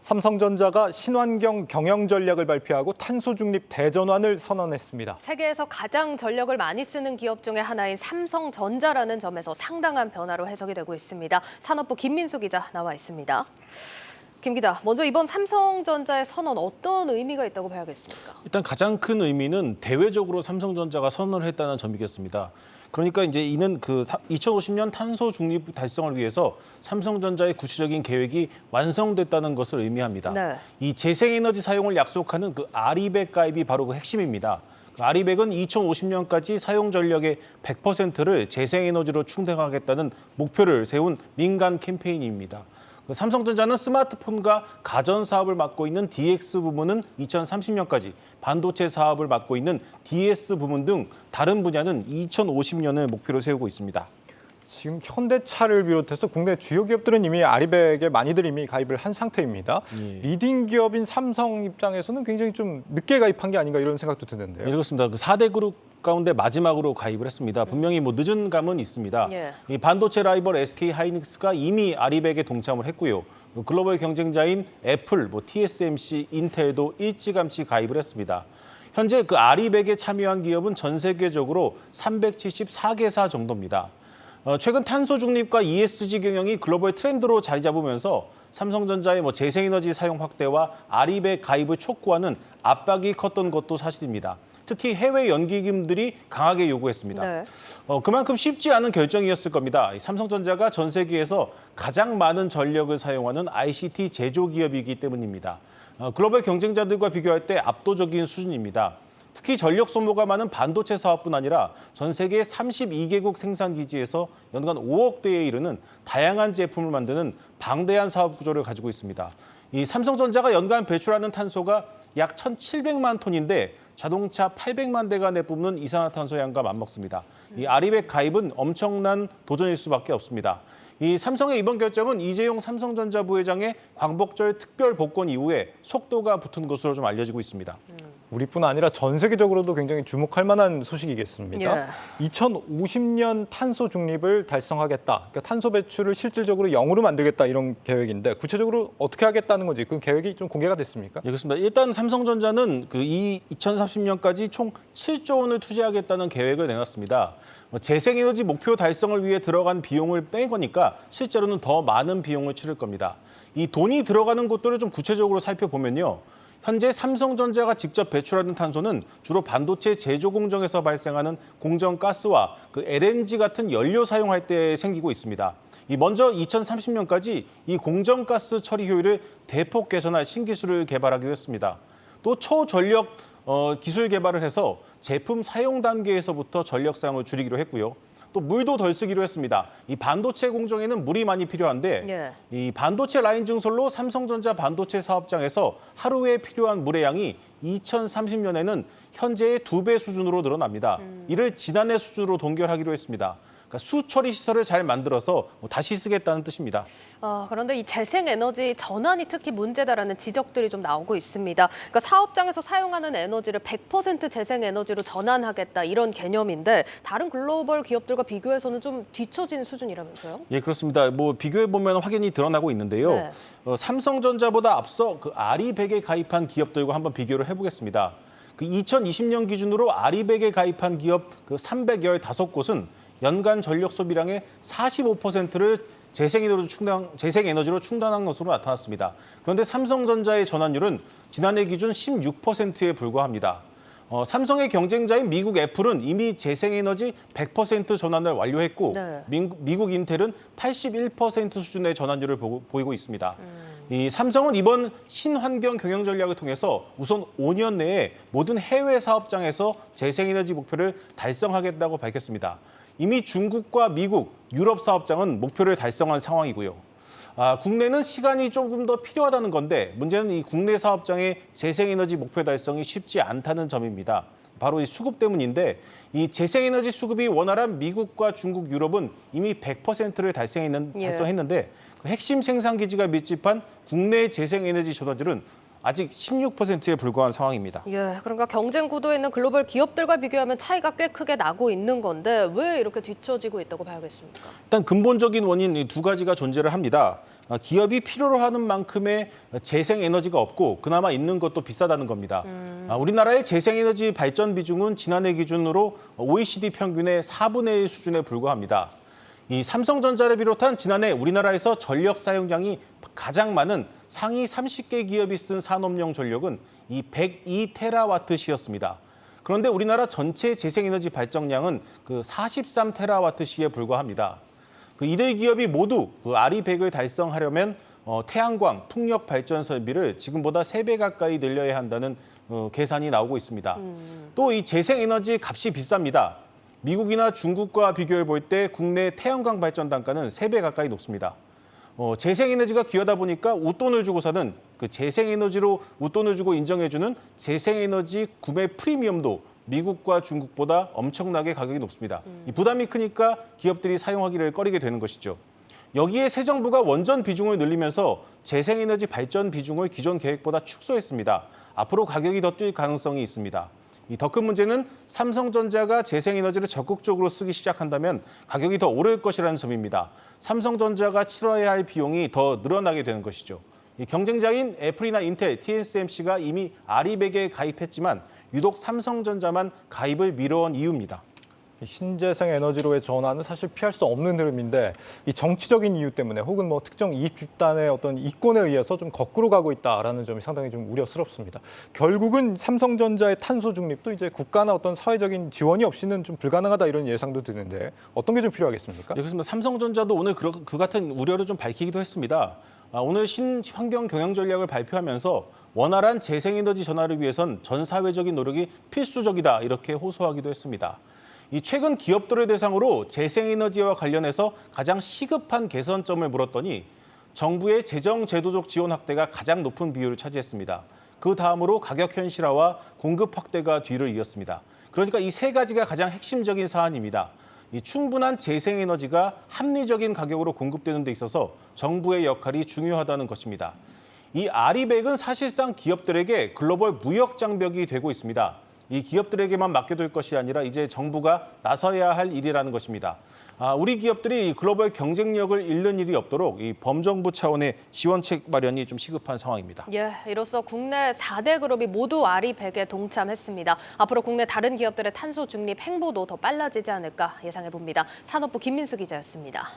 삼성전자가 신환경 경영 전략을 발표하고 탄소 중립 대전환을 선언했습니다. 세계에서 가장 전력을 많이 쓰는 기업 중에 하나인 삼성전자라는 점에서 상당한 변화로 해석이 되고 있습니다. 산업부 김민수 기자 나와 있습니다. 김 기자, 먼저 이번 삼성전자의 선언 어떤 의미가 있다고 봐야겠습니까? 일단 가장 큰 의미는 대외적으로 삼성전자가 선언을 했다는 점이겠습니다. 그러니까 이제 이는 2050년 탄소 중립 달성을 위해서 삼성전자의 구체적인 계획이 완성됐다는 것을 의미합니다. 네. 이 재생에너지 사용을 약속하는 아리백 가입이 바로 그 핵심입니다. 아리백은 2050년까지 사용 전력의 100%를 재생에너지로 충당하겠다는 목표를 세운 민간 캠페인입니다. 삼성전자는 스마트폰과 가전 사업을 맡고 있는 DX 부문은 2030년까지, 반도체 사업을 맡고 있는 DS 부문 등 다른 분야는 2050년을 목표로 세우고 있습니다. 지금 현대차를 비롯해서 국내 주요 기업들은 이미 아리백에 많이들 이미 가입을 한 상태입니다. 예. 리딩 기업인 삼성 입장에서는 굉장히 좀 늦게 가입한 게 아닌가 이런 생각도 드는데요. 네, 그렇습니다. 4대 그룹 가운데 마지막으로 가입을 했습니다. 분명히 늦은 감은 있습니다. 예. 이 반도체 라이벌 SK 하이닉스가 이미 아리백에 동참을 했고요. 글로벌 경쟁자인 애플, TSMC, 인텔도 일찌감치 가입을 했습니다. 현재 아리백에 참여한 기업은 전 세계적으로 374개사 정도입니다. 최근 탄소 중립과 ESG 경영이 글로벌 트렌드로 자리 잡으면서 삼성전자의 재생에너지 사용 확대와 아리백 가입을 촉구하는 압박이 컸던 것도 사실입니다. 특히 해외 연기금들이 강하게 요구했습니다. 네. 그만큼 쉽지 않은 결정이었을 겁니다. 삼성전자가 전 세계에서 가장 많은 전력을 사용하는 ICT 제조기업이기 때문입니다. 글로벌 경쟁자들과 비교할 때 압도적인 수준입니다. 특히 전력 소모가 많은 반도체 사업뿐 아니라 전 세계 32개국 생산 기지에서 연간 5억 대에 이르는 다양한 제품을 만드는 방대한 사업 구조를 가지고 있습니다. 이 삼성전자가 연간 배출하는 탄소가 약 1,700만 톤인데 자동차 800만 대가 내뿜는 이산화탄소 양과 맞먹습니다. 이 아리백 가입은 엄청난 도전일 수밖에 없습니다. 이 삼성의 이번 결정은 이재용 삼성전자 부회장의 광복절 특별 복권 이후에 속도가 붙은 것으로 좀 알려지고 있습니다. 우리뿐 아니라 전 세계적으로도 굉장히 주목할 만한 소식이겠습니다. 예. 2050년 탄소 중립을 달성하겠다. 그러니까 탄소 배출을 실질적으로 0으로 만들겠다 이런 계획인데 구체적으로 어떻게 하겠다는 건지 그 계획이 좀 공개가 됐습니까? 예, 그렇습니다. 일단 삼성전자는 이 2030년까지 총 7조 원을 투자하겠다는 계획을 내놨습니다. 재생에너지 목표 달성을 위해 들어간 비용을 뺀 거니까 실제로는 더 많은 비용을 치를 겁니다. 이 돈이 들어가는 곳들을 좀 구체적으로 살펴보면요. 현재 삼성전자가 직접 배출하는 탄소는 주로 반도체 제조 공정에서 발생하는 공정 가스와 LNG 같은 연료 사용할 때 생기고 있습니다. 먼저 2030년까지 이 공정 가스 처리 효율을 대폭 개선할 신기술을 개발하기로 했습니다. 또 초전력 기술 개발을 해서 제품 사용 단계에서부터 전력 사용을 줄이기로 했고요. 또 물도 덜 쓰기로 했습니다. 이 반도체 공정에는 물이 많이 필요한데 예. 이 반도체 라인 증설로 삼성전자 반도체 사업장에서 하루에 필요한 물의 양이 2030년에는 현재의 2배 수준으로 늘어납니다. 이를 지난해 수준으로 동결하기로 했습니다. 그러니까 수처리 시설을 잘 만들어서 다시 쓰겠다는 뜻입니다. 그런데 이 재생에너지 전환이 특히 문제다라는 지적들이 좀 나오고 있습니다. 그러니까 사업장에서 사용하는 에너지를 100% 재생에너지로 전환하겠다 이런 개념인데 다른 글로벌 기업들과 비교해서는 좀 뒤처진 수준이라면서요? 예, 그렇습니다. 비교해 보면 확연히 드러나고 있는데요. 네. 삼성전자보다 앞서 아리백에 가입한 기업들과 한번 비교를 해보겠습니다. 2020년 기준으로 아리백에 가입한 기업 315곳은 연간 전력 소비량의 45%를 재생에너지로 충당한 것으로 나타났습니다. 그런데 삼성전자의 전환율은 지난해 기준 16%에 불과합니다. 삼성의 경쟁자인 미국 애플은 이미 재생에너지 100% 전환을 완료했고 네. 미국 인텔은 81% 수준의 전환율을 보이고 있습니다. 이 삼성은 이번 신환경 경영 전략을 통해서 우선 5년 내에 모든 해외 사업장에서 재생에너지 목표를 달성하겠다고 밝혔습니다. 이미 중국과 미국, 유럽 사업장은 목표를 달성한 상황이고요. 국내는 시간이 조금 더 필요하다는 건데 문제는 이 국내 사업장의 재생에너지 목표 달성이 쉽지 않다는 점입니다. 바로 이 수급 때문인데 이 재생에너지 수급이 원활한 미국과 중국, 유럽은 이미 100%를 달성했는데 핵심 생산 기지가 밀집한 국내 재생에너지 전환율은 아직 16%에 불과한 상황입니다. 예, 그러니까 경쟁 구도에 있는 글로벌 기업들과 비교하면 차이가 꽤 크게 나고 있는 건데 왜 이렇게 뒤처지고 있다고 봐야겠습니까? 일단 근본적인 원인 이 두 가지가 존재를 합니다. 기업이 필요로 하는 만큼의 재생에너지가 없고 그나마 있는 것도 비싸다는 겁니다. 우리나라의 재생에너지 발전 비중은 지난해 기준으로 OECD 평균의 4분의 1 수준에 불과합니다. 이 삼성전자를 비롯한 지난해 우리나라에서 전력 사용량이 가장 많은 상위 30개 기업이 쓴 산업용 전력은 이 102테라와트시였습니다. 그런데 우리나라 전체 재생에너지 발전량은 그 43테라와트시에 불과합니다. 그 이들 기업이 모두 그 RE100을 달성하려면 태양광, 풍력 발전 설비를 지금보다 3배 가까이 늘려야 한다는 계산이 나오고 있습니다. 또 이 재생에너지 값이 비쌉니다. 미국이나 중국과 비교해 볼 때 국내 태양광 발전 단가는 3배 가까이 높습니다. 재생에너지가 귀하다 보니까 웃돈을 주고 사는 그 재생에너지로 웃돈을 주고 인정해주는 재생에너지 구매 프리미엄도 미국과 중국보다 엄청나게 가격이 높습니다. 이 부담이 크니까 기업들이 사용하기를 꺼리게 되는 것이죠. 여기에 새 정부가 원전 비중을 늘리면서 재생에너지 발전 비중을 기존 계획보다 축소했습니다. 앞으로 가격이 더 뛸 가능성이 있습니다. 이 더 큰 문제는 삼성전자가 재생에너지를 적극적으로 쓰기 시작한다면 가격이 더 오를 것이라는 점입니다. 삼성전자가 치러야 할 비용이 더 늘어나게 되는 것이죠. 이 경쟁자인 애플이나 인텔, TSMC가 이미 RE100에 가입했지만 유독 삼성전자만 가입을 미뤄온 이유입니다. 신재생 에너지로의 전환은 사실 피할 수 없는 흐름인데 이 정치적인 이유 때문에 혹은 뭐 특정 이익 집단의 어떤 이권에 의해서 좀 거꾸로 가고 있다라는 점이 상당히 좀 우려스럽습니다. 결국은 삼성전자의 탄소 중립도 이제 국가나 어떤 사회적인 지원이 없이는 좀 불가능하다 이런 예상도 드는데 어떤 게 좀 필요하겠습니까? 그렇습니다. 삼성전자도 오늘 그 같은 우려를 좀 밝히기도 했습니다. 오늘 신환경 경영 전략을 발표하면서 원활한 재생에너지 전환을 위해선 전 사회적인 노력이 필수적이다 이렇게 호소하기도 했습니다. 이 최근 기업들을 대상으로 재생에너지와 관련해서 가장 시급한 개선점을 물었더니 정부의 재정 제도적 지원 확대가 가장 높은 비율을 차지했습니다. 그 다음으로 가격 현실화와 공급 확대가 뒤를 이었습니다. 그러니까 이 세 가지가 가장 핵심적인 사안입니다. 이 충분한 재생에너지가 합리적인 가격으로 공급되는 데 있어서 정부의 역할이 중요하다는 것입니다. 이 RE100은 사실상 기업들에게 글로벌 무역 장벽이 되고 있습니다. 이 기업들에게만 맡겨둘 것이 아니라 이제 정부가 나서야 할 일이라는 것입니다. 우리 기업들이 글로벌 경쟁력을 잃는 일이 없도록 이 범정부 차원의 지원책 마련이 좀 시급한 상황입니다. 예, 이로써 국내 4대 그룹이 모두 RE100에 동참했습니다. 앞으로 국내 다른 기업들의 탄소 중립 행보도 더 빨라지지 않을까 예상해 봅니다. 산업부 김민수 기자였습니다.